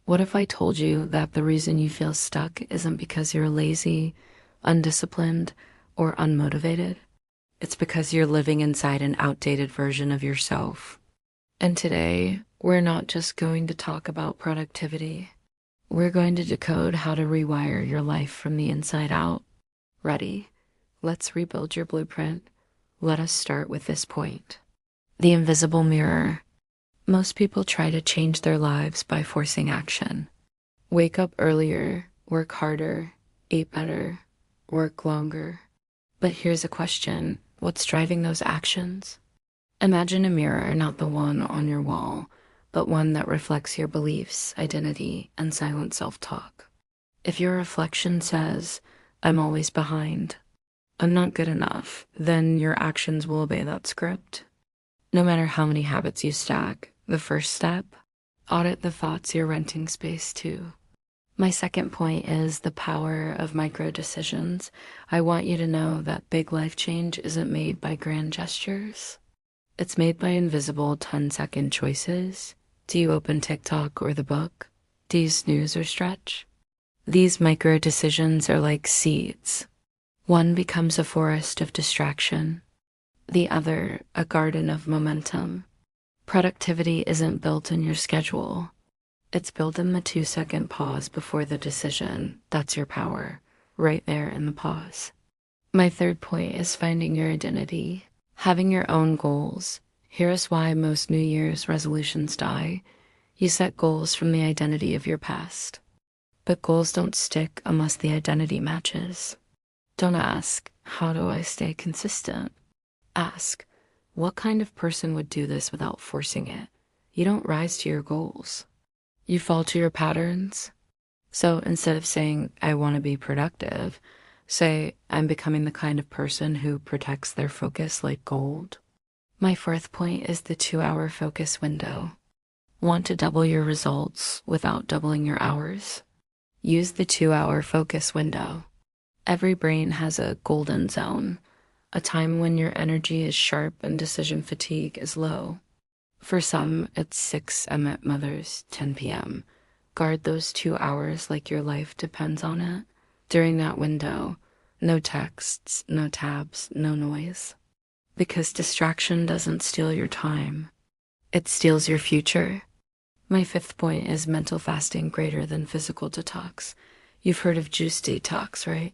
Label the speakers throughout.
Speaker 1: What if I told you that the reason you feel stuck isn't because you're lazy, undisciplined, or unmotivated? It's because you're living inside an outdated version of yourself. And today, we're not just going to talk about productivity. We're going to decode how to rewire your life from the inside out. Ready? Let's rebuild your blueprint. Let us start with this point. The invisible mirror. Most people try to change their lives by forcing action. Wake up earlier, work harder, eat better, work longer. But here's a question. What's driving those actions? Imagine a mirror, not the one on your wall, but one that reflects your beliefs, identity, and silent self-talk. If your reflection says, I'm always behind, I'm not good enough, then your actions will obey that script. No matter how many habits you stack, the first step, audit the thoughts you're renting space to. My second point is the power of micro decisions. I want you to know that big life change isn't made by grand gestures. It's made by invisible 10-second choices. Do you open TikTok or the book? Do you snooze or stretch? These micro decisions are like seeds. One becomes a forest of distraction, the other a garden of momentum. Productivity isn't built in your schedule. It's built in the 2-second pause before the decision. That's your power, right there in the pause. My third point is finding your identity, having your own goals. Here's why most New Year's resolutions die. You set goals from the identity of your past. But goals don't stick unless the identity matches. Don't ask, how do I stay consistent? Ask, what kind of person would do this without forcing it? You don't rise to your goals. You fall to your patterns. So instead of saying, I want to be productive, say, I'm becoming the kind of person who protects their focus like gold. My fourth point is the 2-hour focus window. Want to double your results without doubling your hours? Use the 2-hour focus window. Every brain has a golden zone, a time when your energy is sharp and decision fatigue is low. For some, it's 6 a.m. at Mother's, 10 p.m. Guard those 2 hours like your life depends on it. During that window, no texts, no tabs, no noise. Because distraction doesn't steal your time. It steals your future. My fifth point is mental fasting greater than physical detox. You've heard of juice detox, right?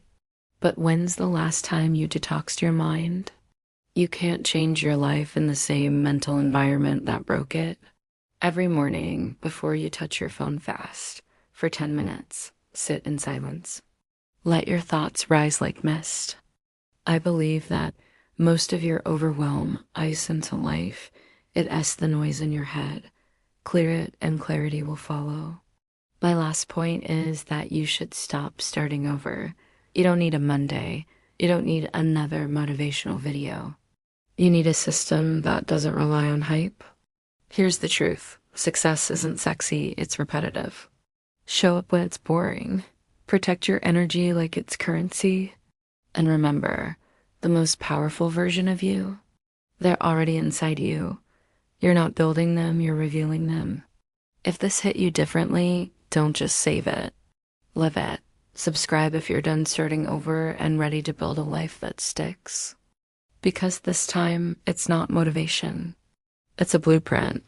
Speaker 1: But when's the last time you detoxed your mind? You can't change your life in the same mental environment that broke it. Every morning, before you touch your phone fast, for 10 minutes, sit in silence. Let your thoughts rise like mist. I believe that most of your overwhelm ice into life. It esques the noise in your head. Clear it and clarity will follow. My last point is that you should stop starting over. You don't need a Monday. You don't need another motivational video. You need a system that doesn't rely on hype. Here's the truth. Success isn't sexy, it's repetitive. Show up when it's boring. Protect your energy like it's currency. And remember, the most powerful version of you, they're already inside you. You're not building them, you're revealing them. If this hit you differently, don't just save it. Live it. Subscribe if you're done starting over and ready to build a life that sticks. Because this time, it's not motivation. It's a blueprint.